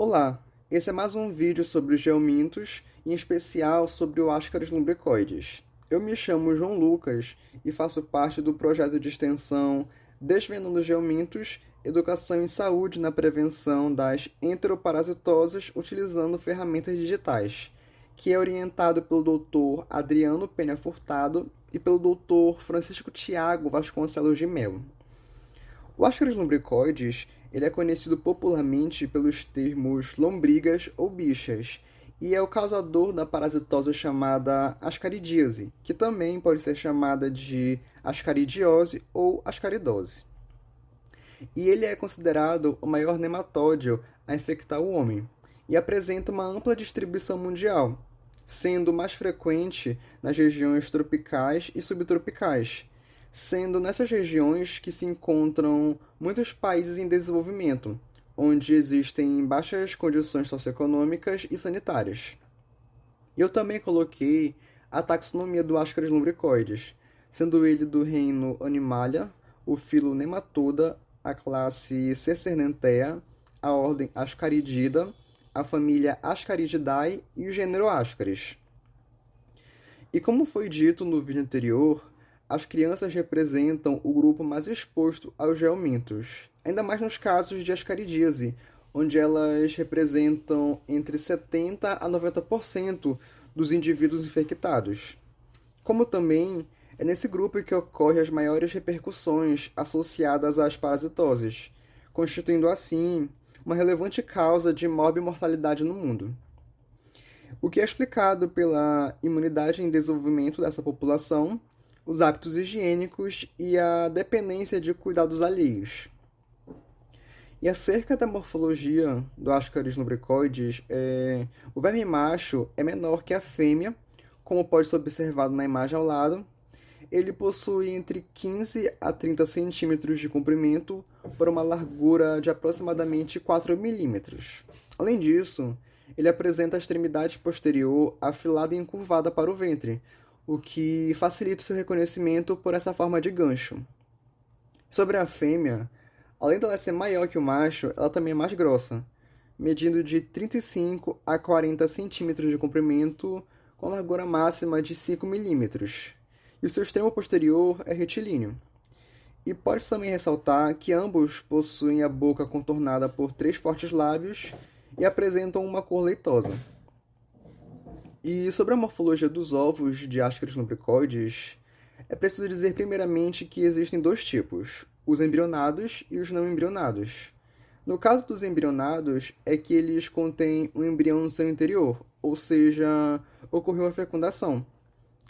Olá, esse é mais um vídeo sobre os geomintos, em especial sobre o Ascaris lumbricoides. Eu me chamo João Lucas e faço parte do projeto de extensão Desvendando Geomintos, Educação em Saúde na Prevenção das Enteroparasitoses utilizando ferramentas digitais, que é orientado pelo Dr. Adriano Penha Furtado e pelo Dr. Francisco Tiago Vasconcelos de Melo. O Ascaris lumbricoides ele é conhecido popularmente pelos termos lombrigas ou bichas, e é o causador da parasitose chamada ascaridíase, que também pode ser chamada de ascaridiose ou ascaridose. E ele é considerado o maior nematóide a infectar o homem, e apresenta uma ampla distribuição mundial, sendo mais frequente nas regiões tropicais e subtropicais, sendo nessas regiões que se encontram muitos países em desenvolvimento, onde existem baixas condições socioeconômicas e sanitárias. Eu também coloquei a taxonomia do Ascaris lumbricoides, sendo ele do reino Animalia, o filo Nematoda, a classe Cecernentea, a ordem Ascaridida, a família Ascarididae e o gênero Ascaris. E como foi dito no vídeo anterior, as crianças representam o grupo mais exposto aos geomintos, ainda mais nos casos de ascaridíase, onde elas representam entre 70% a 90% dos indivíduos infectados. Como também é nesse grupo que ocorrem as maiores repercussões associadas às parasitoses, constituindo assim uma relevante causa de morbimortalidade no mundo. O que é explicado pela imunidade em desenvolvimento dessa população, os hábitos higiênicos e a dependência de cuidados alheios. E acerca da morfologia do Ascaris lumbricoides, o verme macho é menor que a fêmea, como pode ser observado na imagem ao lado. Ele possui entre 15 a 30 centímetros de comprimento por uma largura de aproximadamente 4 milímetros. Além disso, ele apresenta a extremidade posterior afilada e encurvada para o ventre, o que facilita o seu reconhecimento por essa forma de gancho. Sobre a fêmea, além dela ser maior que o macho, ela também é mais grossa, medindo de 35 a 40 centímetros de comprimento, com largura máxima de 5 milímetros, e o seu extremo posterior é retilíneo. E pode-se também ressaltar que ambos possuem a boca contornada por 3 fortes lábios e apresentam uma cor leitosa. E sobre a morfologia dos ovos de Ascaris lumbricoides, é preciso dizer primeiramente que existem dois tipos, os embrionados e os não embrionados. No caso dos embrionados, é que eles contêm um embrião no seu interior, ou seja, ocorreu a fecundação.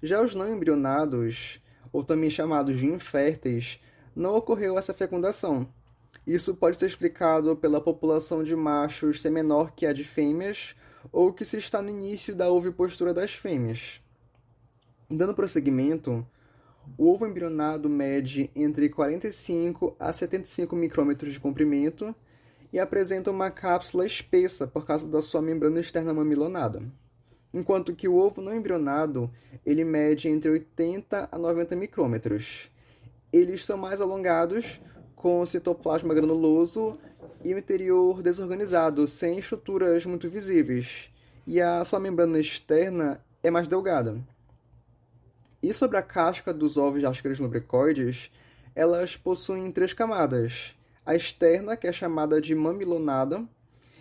Já os não embrionados, ou também chamados de inférteis, não ocorreu essa fecundação. Isso pode ser explicado pela população de machos ser menor que a de fêmeas, ou que se está no início da ovipostura das fêmeas. Dando prosseguimento, o ovo embrionado mede entre 45 a 75 micrômetros de comprimento e apresenta uma cápsula espessa por causa da sua membrana externa mamilonada, enquanto que o ovo não embrionado ele mede entre 80 a 90 micrômetros. Eles são mais alongados, com citoplasma granuloso e o interior desorganizado, sem estruturas muito visíveis, e a sua membrana externa é mais delgada. E sobre a casca dos ovos de Ascaris lumbricoides, elas possuem 3 camadas. A externa, que é chamada de mamilonada,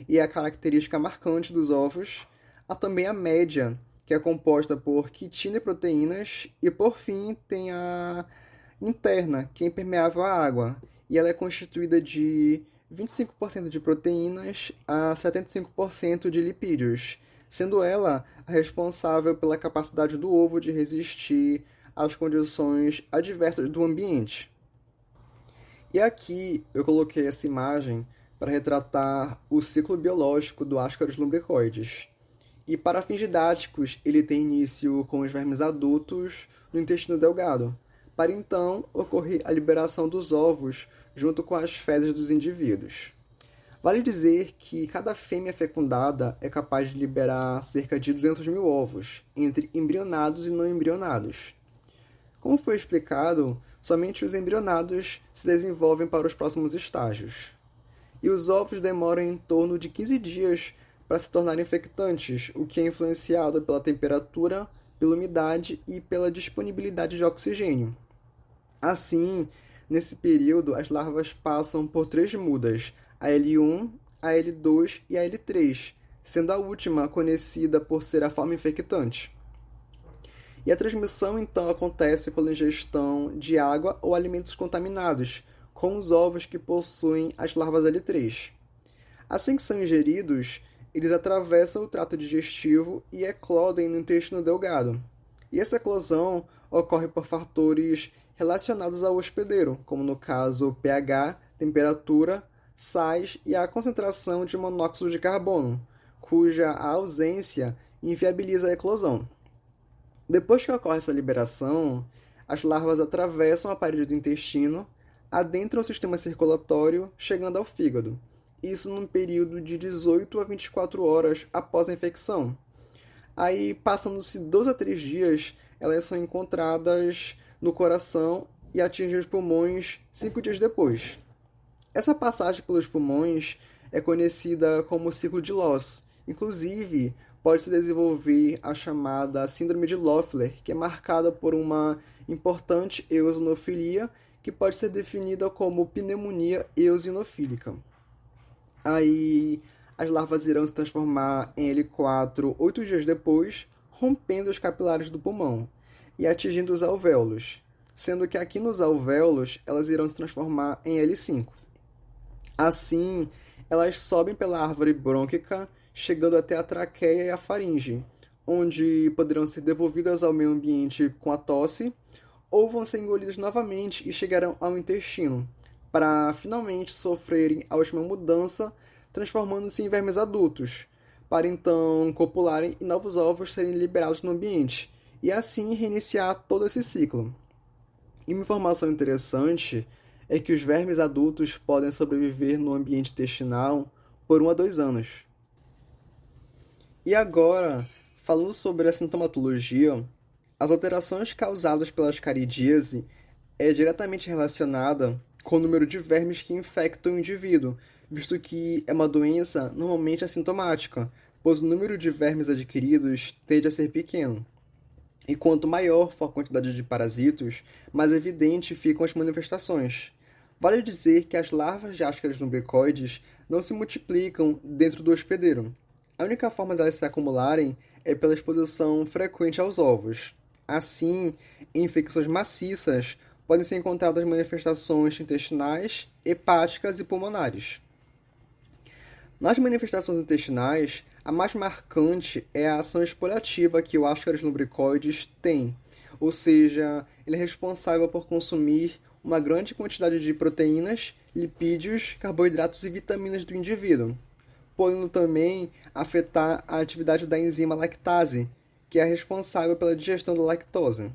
e é a característica marcante dos ovos. Há também a média, que é composta por quitina e proteínas, e por fim tem a interna, que é impermeável à água, e ela é constituída de 25% de proteínas a 75% de lipídios, sendo ela a responsável pela capacidade do ovo de resistir às condições adversas do ambiente. E aqui eu coloquei essa imagem para retratar o ciclo biológico do Ascaris lumbricoides. E para fins didáticos, ele tem início com os vermes adultos no intestino delgado, para então ocorrer a liberação dos ovos junto com as fezes dos indivíduos. Vale dizer que cada fêmea fecundada é capaz de liberar cerca de 200 mil ovos, entre embrionados e não embrionados. Como foi explicado, somente os embrionados se desenvolvem para os próximos estágios. e os ovos demoram em torno de 15 dias para se tornarem infectantes, o que é influenciado pela temperatura, pela umidade e pela disponibilidade de oxigênio. Assim, nesse período, as larvas passam por três mudas, a L1, a L2 e a L3, sendo a última conhecida por ser a forma infectante. E a transmissão então acontece pela ingestão de água ou alimentos contaminados, com os ovos que possuem as larvas L3. Assim que são ingeridos, eles atravessam o trato digestivo e eclodem no intestino delgado. E essa eclosão ocorre por fatores relacionados ao hospedeiro, como no caso pH, temperatura, sais e a concentração de monóxido de carbono, cuja ausência inviabiliza a eclosão. Depois que ocorre essa liberação, as larvas atravessam a parede do intestino, adentram o sistema circulatório, chegando ao fígado. Isso num período de 18 a 24 horas após a infecção. Aí, passando-se 2 a 3 dias, elas são encontradas no coração e atingem os pulmões 5 dias depois. Essa passagem pelos pulmões é conhecida como ciclo de Loss. Inclusive, pode-se desenvolver a chamada síndrome de Loeffler, que é marcada por uma importante eosinofilia, que pode ser definida como pneumonia eosinofílica. Aí, as larvas irão se transformar em L4 8 dias depois, rompendo os capilares do pulmão e atingindo os alvéolos, sendo que aqui nos alvéolos elas irão se transformar em L5. Assim, elas sobem pela árvore brônquica, chegando até a traqueia e a faringe, onde poderão ser devolvidas ao meio ambiente com a tosse, ou vão ser engolidas novamente e chegarão ao intestino, para finalmente sofrerem a última mudança, transformando-se em vermes adultos, para então copularem e novos ovos serem liberados no ambiente, e assim reiniciar todo esse ciclo. E uma informação interessante é que os vermes adultos podem sobreviver no ambiente intestinal por 1 a 2 anos. E agora, falando sobre a sintomatologia, as alterações causadas pela ascaridíase é diretamente relacionada com o número de vermes que infectam o indivíduo, visto que é uma doença normalmente assintomática, pois o número de vermes adquiridos tende a ser pequeno. E quanto maior for a quantidade de parasitos, mais evidente ficam as manifestações. Vale dizer que as larvas de Ascaris lumbricoides não se multiplicam dentro do hospedeiro. A única forma delas se acumularem é pela exposição frequente aos ovos. Assim, em infecções maciças, podem ser encontradas manifestações intestinais, hepáticas e pulmonares. Nas manifestações intestinais, a mais marcante é a ação exfoliativa que o Ascaris lumbricoides tem, ou seja, ele é responsável por consumir uma grande quantidade de proteínas, lipídios, carboidratos e vitaminas do indivíduo, podendo também afetar a atividade da enzima lactase, que é responsável pela digestão da lactose.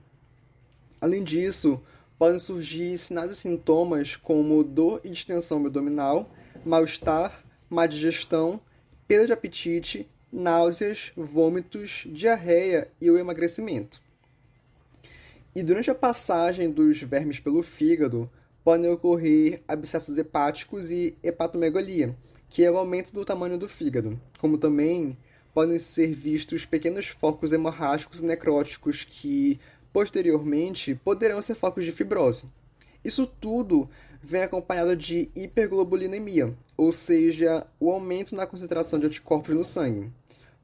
Além disso, podem surgir sinais e sintomas como dor e distensão abdominal, mal-estar, má digestão, perda de apetite, náuseas, vômitos, diarreia e o emagrecimento. E durante a passagem dos vermes pelo fígado, podem ocorrer abscessos hepáticos e hepatomegalia, que é o aumento do tamanho do fígado, como também podem ser vistos pequenos focos hemorrágicos e necróticos que, posteriormente, poderão ser focos de fibrose. Isso tudo vem acompanhado de hiperglobulinemia, ou seja, o aumento na concentração de anticorpos no sangue,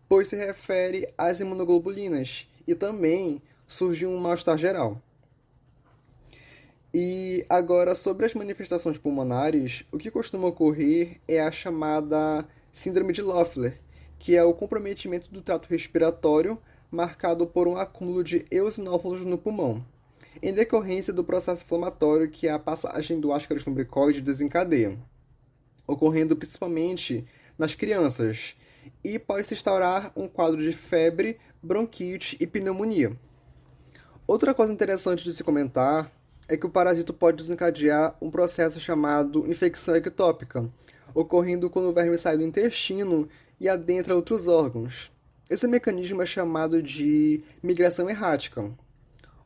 pois se refere às imunoglobulinas e também surge um mal-estar geral. E agora, sobre as manifestações pulmonares, o que costuma ocorrer é a chamada síndrome de Loeffler, que é o comprometimento do trato respiratório marcado por um acúmulo de eosinófilos no pulmão, em decorrência do processo inflamatório que a passagem do Ascaris lumbricoides desencadeia, ocorrendo principalmente nas crianças, e pode se instaurar um quadro de febre, bronquite e pneumonia. Outra coisa interessante de se comentar é que o parasito pode desencadear um processo chamado infecção ectópica, ocorrendo quando o verme sai do intestino e adentra outros órgãos. Esse mecanismo é chamado de migração errática.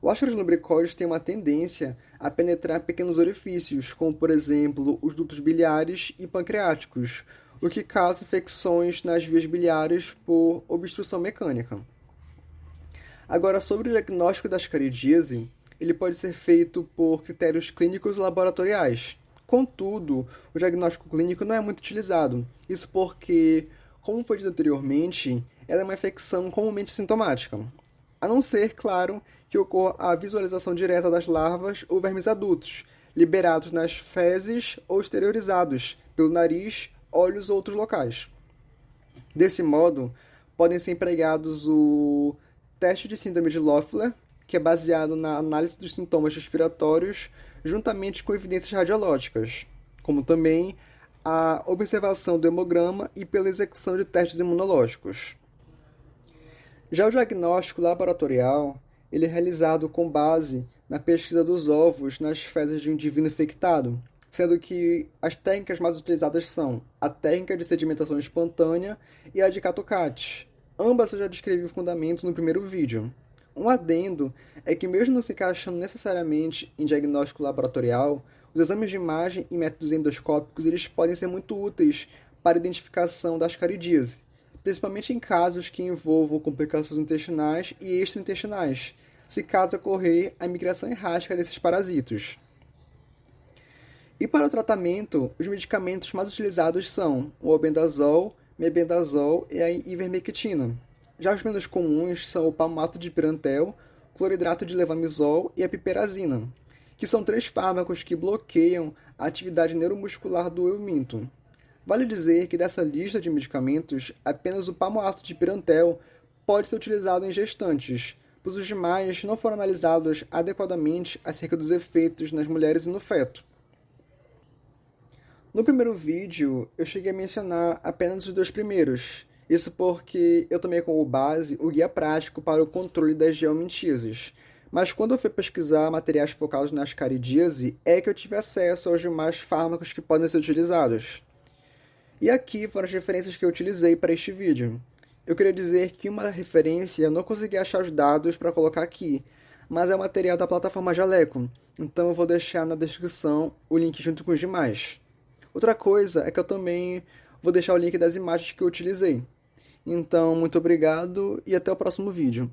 O Ascaris lumbricoides tem uma tendência a penetrar pequenos orifícios, como por exemplo os dutos biliares e pancreáticos, o que causa infecções nas vias biliares por obstrução mecânica. Agora, sobre o diagnóstico da ascaridíase, ele pode ser feito por critérios clínicos laboratoriais. Contudo, o diagnóstico clínico não é muito utilizado. Isso porque, como foi dito anteriormente, ela é uma infecção comumente sintomática. A não ser, claro, que ocorra a visualização direta das larvas ou vermes adultos, liberados nas fezes ou exteriorizados pelo nariz, olhos ou outros locais. Desse modo, podem ser empregados o teste de síndrome de Loeffler, que é baseado na análise dos sintomas respiratórios, juntamente com evidências radiológicas, como também a observação do hemograma e pela execução de testes imunológicos. Já o diagnóstico laboratorial, ele é realizado com base na pesquisa dos ovos nas fezes de um indivíduo infectado, sendo que as técnicas mais utilizadas são a técnica de sedimentação espontânea e a de Kato-Kates. Ambas eu já descrevi o fundamento no primeiro vídeo. Um adendo é que, mesmo não se encaixando necessariamente em diagnóstico laboratorial, os exames de imagem e métodos endoscópicos eles podem ser muito úteis para a identificação da ascaridíase, principalmente em casos que envolvam complicações intestinais e extraintestinais, se caso ocorrer a migração errática desses parasitos. E para o tratamento, os medicamentos mais utilizados são o albendazol, mebendazol e a ivermectina. Já os menos comuns são o palmato de pirantel, cloridrato de levamisol e a piperazina, que são 3 fármacos que bloqueiam a atividade neuromuscular do euminto. Vale dizer que dessa lista de medicamentos, apenas o palmato de pirantel pode ser utilizado em gestantes, pois os demais não foram analisados adequadamente acerca dos efeitos nas mulheres e no feto. No primeiro vídeo, eu cheguei a mencionar apenas os 2 primeiros. Isso porque eu tomei como base o guia prático para o controle das geomintíases. Mas quando eu fui pesquisar materiais focados na ascaridíase, é que eu tive acesso aos demais fármacos que podem ser utilizados. E aqui foram as referências que eu utilizei para este vídeo. Eu queria dizer que uma referência eu não consegui achar os dados para colocar aqui, mas é o material da plataforma Jaleco, então eu vou deixar na descrição o link junto com os demais. Outra coisa é que eu também vou deixar o link das imagens que eu utilizei. Então, muito obrigado e até o próximo vídeo.